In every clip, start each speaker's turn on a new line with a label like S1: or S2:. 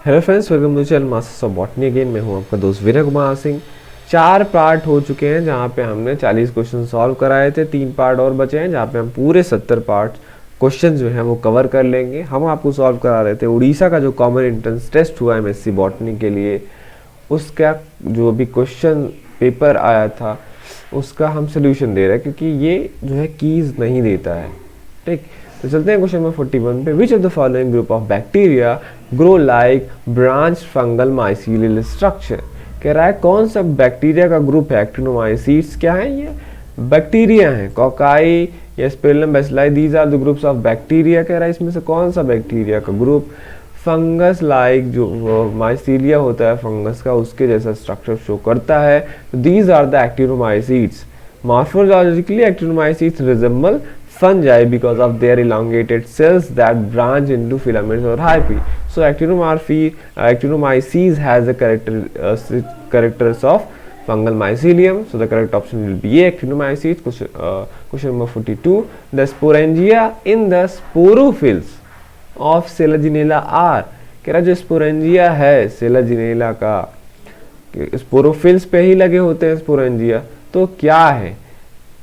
S1: Hello friends, welcome to channel Masters of Botany. Again मैं हूं आपका दोस्त विनय कुमार सिंह। 4 पार्ट हो चुके हैं जहां पे हमने 40 क्वेश्चन सॉल्व कराए थे। 3 पार्ट और बचे हैं जहां पे हम पूरे 70 पार्ट क्वेश्चन जो हैं वो कवर कर लेंगे। हम आपको सॉल्व करा रहे थे उड़ीसा का जो कॉमन एंट्रेंस टेस्ट हुआ एमएससी बॉटनी के लिए, उसका जो भी क्वेश्चन पेपर आया था उसका हम सोल्यूशन दे रहे हैं, क्योंकि ये जो है कीज नहीं देता है। ठीक, तो चलते हैं क्वेश्चन नंबर 41 पे। Which of the following group of bacteria grow like branch fungal mycelial structure. कह रहा है कौन सा बैक्टीरिया का ग्रुप है। एक्टिनोमाइसीट्स क्या है, ये बैक्टीरिया हैं। कॉकाई या spirillum bacilli, these are the groups of bacteria. कह रहा है इसमें से कौन सा बैक्टीरिया का ग्रुप फंगस लाइक जो माइसीलिया होता है फंगस का, उसके जैसा स्ट्रक्चर शो करता है। These are the actinomycetes. Morphologically, actinomycetes resemble fungi because of their elongated cells that branch into filaments or hyphae. So, actinomyces has the characters of fungal mycelium. So, the correct option will be A, actinomycetes. Question number 42. The sporangia in the sporophylls of Selaginella are. कह रहा जो sporangia है Selaginella का, sporophylls पे ही लगे होते हैं sporangia, तो क्या है।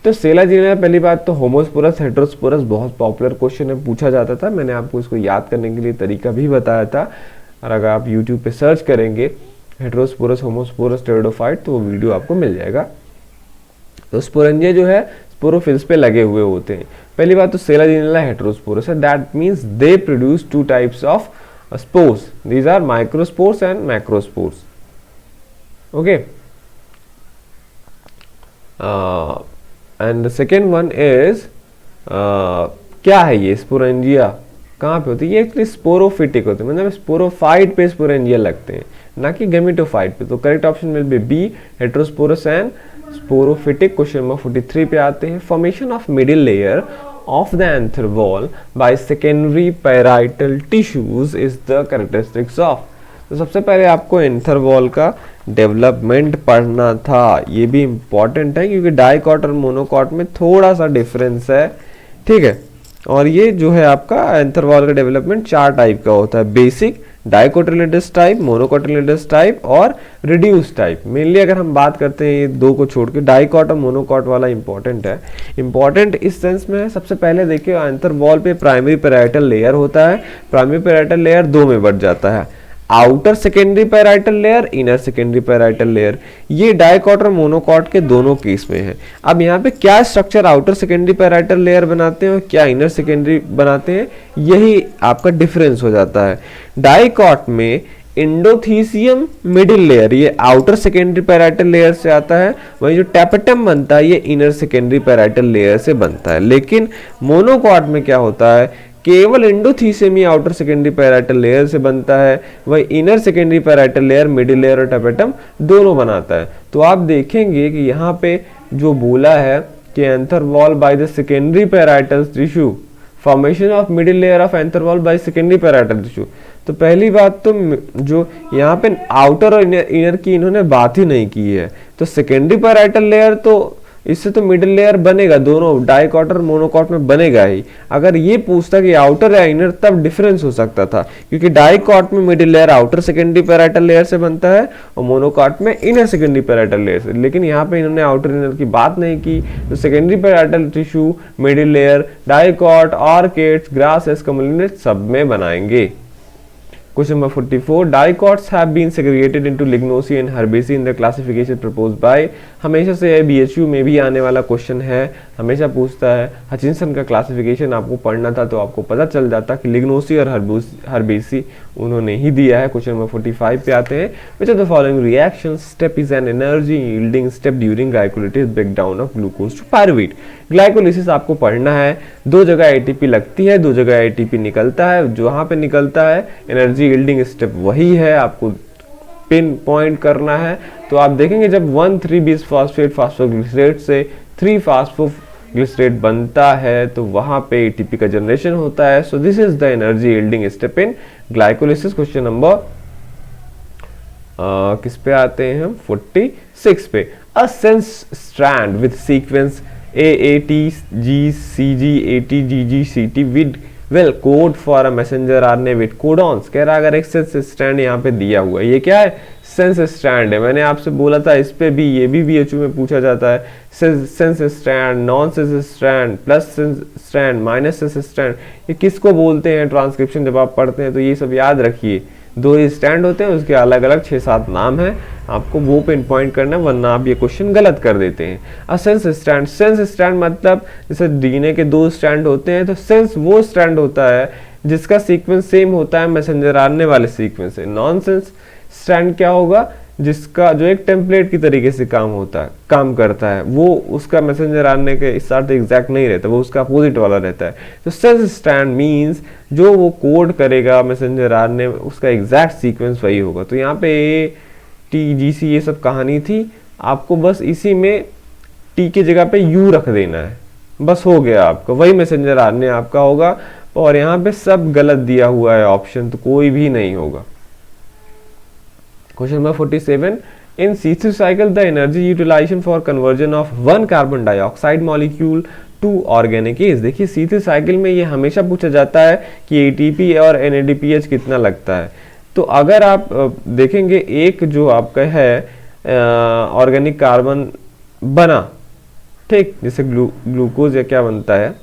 S1: तो सेलाजिनेला, पहली बात तो होमोस्पोरस हेटेरोस्पोरस बहुत पॉपुलर क्वेश्चन है, पूछा जाता था। मैंने आपको इसको याद करने के लिए तरीका भी बताया था, और अगर आप YouTube पे सर्च करेंगे हेटेरोस्पोरस होमोस्पोरस टेरिडोफाइट तो वो वीडियो आपको मिल जाएगा। तो स्पोरेंजिया जो है स्पोरोफिल्स पे लगे हुए होते हैं। पहली बात तो सेलाजिनेला हेटेरोस्पोरस है, that means they produce 2 types of spores, these are microspores and macrospores. Okay, and the second one is क्या है ये स्पोरेंजिया कहाँ पे होती है। ये एक्चुअली स्पोरोफिटिक होते हैं, मतलब स्पोरोफाइट पे स्पोरेंजिया लगते हैं, ना कि गेमेटोफाइट पे। तो correct option will be B, heterosporous and sporophytic. Question number 43 पे आते हैं। Formation of middle layer of the anther wall by secondary parietal tissues is the characteristics of। तो सबसे पहले आपको एंथर वॉल का डेवलपमेंट पढ़ना था, ये भी इंपॉर्टेंट है क्योंकि डाइकॉट और मोनोकॉट में थोड़ा सा डिफरेंस है। ठीक है, और ये जो है आपका एंथर वॉल का डेवलपमेंट 4 टाइप का होता है, बेसिक, डाइकोटिलेडस टाइप, मोनोकोटिलेडस टाइप और रिड्यूस टाइप। मेनली अगर हम बात करते हैं ये 2 को छोड़ के, डाइकॉट और मोनोकॉट वाला इंपॉर्टेंट है। इंपॉर्टेंट इस सेंस में है, सबसे पहले देखिए एंथर वॉल पे प्राइमरी पैराइटल लेयर होता है। प्राइमरी पैराइटल लेयर 2 में बढ़ जाता है, outer secondary parietal layer, inner secondary parietal layer. ये डाइकॉट और मोनोकॉट के दोनों केस में है। अब यहाँ पे क्या structure outer secondary parietal layer बनाते हैं और क्या इनर सेकेंडरी बनाते हैं, यही आपका डिफरेंस हो जाता है। डाइकॉट में एंडोथीसियम मिडिल लेयर ये आउटर सेकेंडरी पैराइटल लेयर से आता है, वही जो टैपेटम बनता है ये इनर सेकेंडरी पैराइटल लेयर से बनता है। लेकिन मोनोकॉट में क्या होता है, केवल एंडोथीसियम ही आउटर सेकेंडरी पैराइटल लेयर से बनता है, वही inner secondary parietal layer middle layer और टैपेटम दोनों बनाता है। तो आप देखेंगे कि यहाँ पे जो बोला है कि anther wall by the secondary parietal tissue, formation of middle layer of anther wall by secondary parietal tissue. तो पहली बात तो जो यहाँ पे आउटर और इनर की इन्होंने बात ही नहीं की है, तो सेकेंडरी पैराइटल लेयर तो इससे तो मिडिल लेयर बनेगा, दोनों डाइकॉट और मोनोकॉट में बनेगा ही। अगर ये पूछता कि आउटर या इनर तब डिफरेंस हो सकता था, क्योंकि डाइकॉट में middle layer outer secondary parietal layer से बनता है और मोनोकॉट में इनर सेकेंडरी पैराइटल लेयर से। लेकिन यहाँ पे इन्होंने आउटर इनर की बात नहीं की, तो secondary parietal tissue middle layer dicot, orchids, grasses, कमलिनेट सब में बनाएंगे। Question number 44. Dicots have been segregated into Lignaceae and Herbaceae in the classification proposed by। हमेशा से BHU में भी आने वाला क्वेश्चन है, हमेशा पूछता है। हचिंसन का क्लासिफिकेशन आपको पढ़ना था तो आपको पता चल जाता कि लिग्नोसी और हर्बेसी उन्होंने ही दिया है। क्वेश्चन नंबर 45 पे आते हैं। Which of the following reaction step is an energy yielding step during glycolysis breakdown of glucose to pyruvate। Glycolysis आपको पढ़ना है, 2 जगह ATP लगती है, 2 जगह ATP निकलता है, जहाँ पे निकलता है एनर्जी यील्डिंग स्टेप वही है, आपको पिन पॉइंट करना है। तो आप देखेंगे जब 1,3-bis फॉस्फेट फास्फोग्लिसरेट से 3-फास्फोग्लिसरेट बनता है तो वहां पे ATP का जनरेशन होता है। So this is the energy yielding step in glycolysis. Question number किस पे आते हैं हम, 46 पे। A sense strand with sequence AAT, GCG, AT, GG, CT with well code for a messenger RNA with codons, कह रहा है अगर एक सेंस स्ट्रैंड यहाँ पे दिया हुआ है, ये क्या है, सेंस स्ट्रैंड है। मैंने आपसे बोला था इस पे भी, ये भी बीएचयू में पूछा जाता है, sense strand, non sense strand, plus sense strand, minus sense strand, ये किसको बोलते हैं ट्रांसक्रिप्शन जब आप पढ़ते हैं, तो ये सब याद रखिए। दो ही स्टैंड होते हैं, उसके अलग अलग 6-7 नाम है, आपको वो पिन पॉइंट करना है, वरना आप ये क्वेश्चन गलत कर देते हैं। सेंस स्टैंड, सेंस स्टैंड मतलब जैसे डीएनए के 2 स्टैंड होते हैं, तो सेंस वो स्टैंड होता है जिसका सीक्वेंस सेम होता है मैसेंजर आरएनए वाले सीक्वेंस से। नॉन सेंस स्टैंड क्या होगा, जिसका जो एक टेम्पलेट की तरीके से काम करता है, वो उसका मैसेंजर आरएनए के साथ एग्जैक्ट नहीं रहता, वो उसका अपोजिट वाला रहता है। तो सेंस स्ट्रैंड मींस जो वो कोड करेगा मैसेंजर आरएनए, उसका एग्जैक्ट सीक्वेंस वही होगा। तो यहाँ पे TGC ये सब कहानी थी, आपको बस इसी में टी की जगह पे यू रख देना है, बस हो गया आपका, वही मैसेंजर आरएनए आपका होगा। और यहाँ पे सब गलत दिया हुआ है ऑप्शन, तो कोई भी नहीं होगा। Question number 47. In C3 cycle, the energy utilization for conversion of one carbon dioxide molecule to organic is, देखिए C3 साइकिल में ये हमेशा पूछा जाता है कि ATP और NADPH कितना लगता है। तो अगर आप देखेंगे एक जो आपका है ऑर्गेनिक कार्बन बना, ठीक, जैसे ग्लूकोज या क्या बनता है,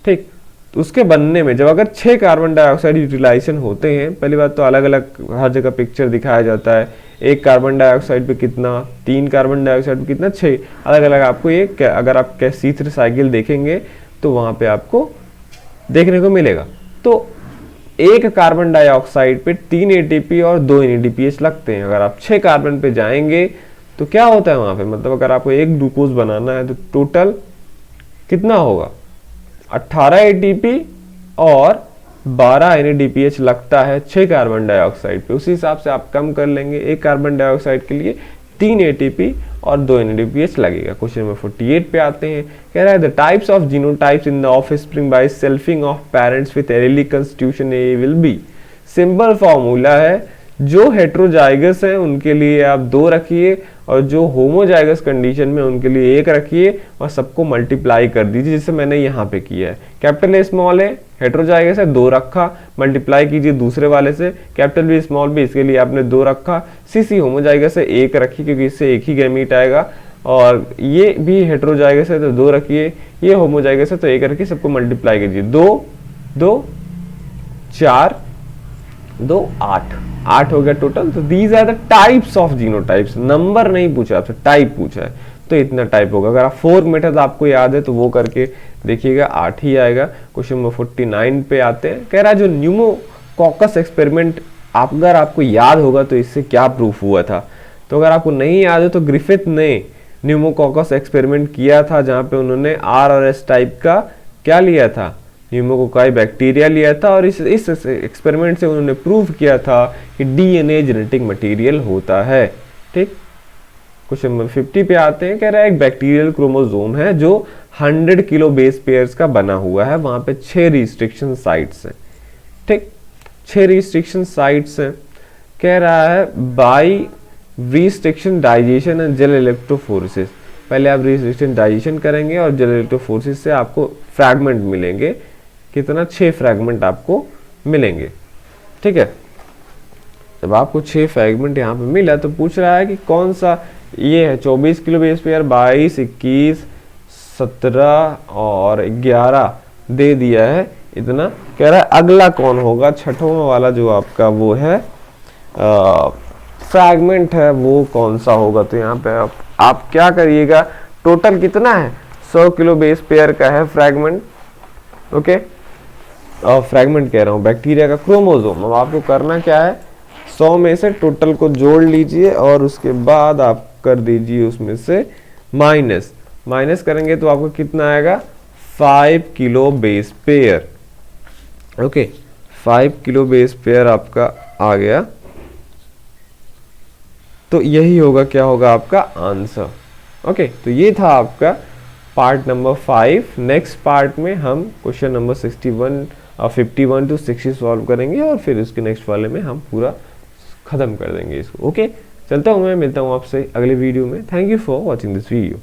S1: ठीक, उसके बनने में जब अगर 6 कार्बन डाइऑक्साइड यूटिलाइजेशन होते हैं, पहली बात तो अलग अलग हर जगह पिक्चर दिखाया जाता है, 1 कार्बन डाइऑक्साइड पे कितना, 3 कार्बन डाइऑक्साइड पे कितना, 6 अलग अलग आपको ये, अगर आप C3 साइकिल देखेंगे तो वहां पे आपको देखने को मिलेगा। तो 1 कार्बन डाइऑक्साइड पे 3 ATP और 2 NADPH लगते हैं। अगर आप 6 कार्बन पे जाएंगे तो क्या होता है वहां पे, मतलब अगर आपको एक ग्लूकोज बनाना है तो टोटल कितना होगा, 18 ATP और 12 NADPH लगता है 6 कार्बन डाइऑक्साइड पे। उसी हिसाब से आप कम कर लेंगे, 1 कार्बन डाइऑक्साइड के लिए 3 ATP और 2 NADPH लगेगा। क्वेश्चन नंबर 48 पे आते हैं, कह रहा है the types of genotypes in the offspring by selfing of parents with allelic constitution A will be. Simple formula है, जो हेट्रोजाइगस है उनके लिए आप 2 रखिए और जो होमोजाइगस कंडीशन में उनके लिए 1 रखिए और सबको मल्टीप्लाई कर दीजिए, जैसे मैंने यहाँ पे किया है। कैपिटल ए स्मॉल है, हेट्रोजाइगस है, 2 रखा, मल्टीप्लाई कीजिए दूसरे वाले से, कैपिटल बी स्मॉल बी, इसके लिए आपने 2 रखा। सीसी होमोजाइगस है, 1 रखिए क्योंकि इससे एक ही गैमीट आएगा, और ये भी हेट्रोजाइगस है तो 2 रखिए, ये होमोजाइगस है तो 1 रखिए, सबको मल्टीप्लाई कीजिए, 2 2 4 2 8 हो गया टोटल। तो these are the types of genotypes, number नहीं पूछा आपसे, टाइप पूछा है, तो इतना टाइप होगा। अगर आप 4 मेथड आपको याद है तो वो करके देखिएगा, 8 ही आएगा। क्वेश्चन नंबर 49 पे आते हैं, कह रहा है जो न्यूमोकॉकस एक्सपेरिमेंट अगर आपको याद होगा तो इससे क्या प्रूफ हुआ था। तो अगर आपको नहीं याद है तो ग्रिफिथ ने न्यूमोकॉकस एक्सपेरिमेंट किया था, जहां पे उन्होंने R और S टाइप का क्या लिया था, न्यूमोकोकाई बैक्टीरिया लिया था, और इस एक्सपेरिमेंट से उन्होंने प्रूव किया था कि DNA जेनेटिक मटेरियल होता है। ठीक, क्वेश्चन नंबर 50 पे आते हैं, कह रहा है एक बैक्टीरियल क्रोमोसोम है जो 100 किलो बेस पेयर्स का बना हुआ है, वहां पे 6 रिस्ट्रिक्शन साइट्स हैं। ठीक, 6 रिस्ट्रिक्शन साइट्स हैं। कह रहा है by restriction digestion and gel electrophoresis, पहले आप रिस्ट्रिक्शन डाइजेशन करेंगे और जेल इलेक्ट्रोफोरेसिस से आपको फ्रैगमेंट मिलेंगे, कितना, 6 फ्रैगमेंट आपको मिलेंगे। ठीक है, जब आपको 6 फ्रैगमेंट यहाँ पे मिला तो पूछ रहा है कि कौन सा, ये है 24 किलो बेस पेयर, 22, 21, 17 और 11 दे दिया है इतना। कह रहा है अगला कौन होगा, छठवां वाला जो आपका वो है फ्रैगमेंट है, वो कौन सा होगा। तो यहाँ पे आप क्या करिएगा, टोटल कितना है, 100 किलो बेस पेयर का है फ्रैगमेंट। ओके, और फ्रैगमेंट कह रहा हूँ बैक्टीरिया का क्रोमोसोम। अब आपको करना क्या है, 100 में से टोटल को जोड़ लीजिए और उसके बाद आप कर दीजिए उसमें से माइनस करेंगे तो आपको कितना आएगा, 5 kilo base pair. Okay, 5 kilo base pair आपका आ गया। तो यही होगा, क्या होगा आपका आंसर। ओके, तो ये था आपका पार्ट नंबर 5। नेक्स्ट पार्ट में हम क्वेश्चन नंबर 51 to 60 सॉल्व करेंगे और फिर उसके नेक्स्ट वाले में हम पूरा खत्म कर देंगे इसको। ओके, चलता हूँ मैं, मिलता हूँ आपसे अगले वीडियो में। Thank you for watching this video.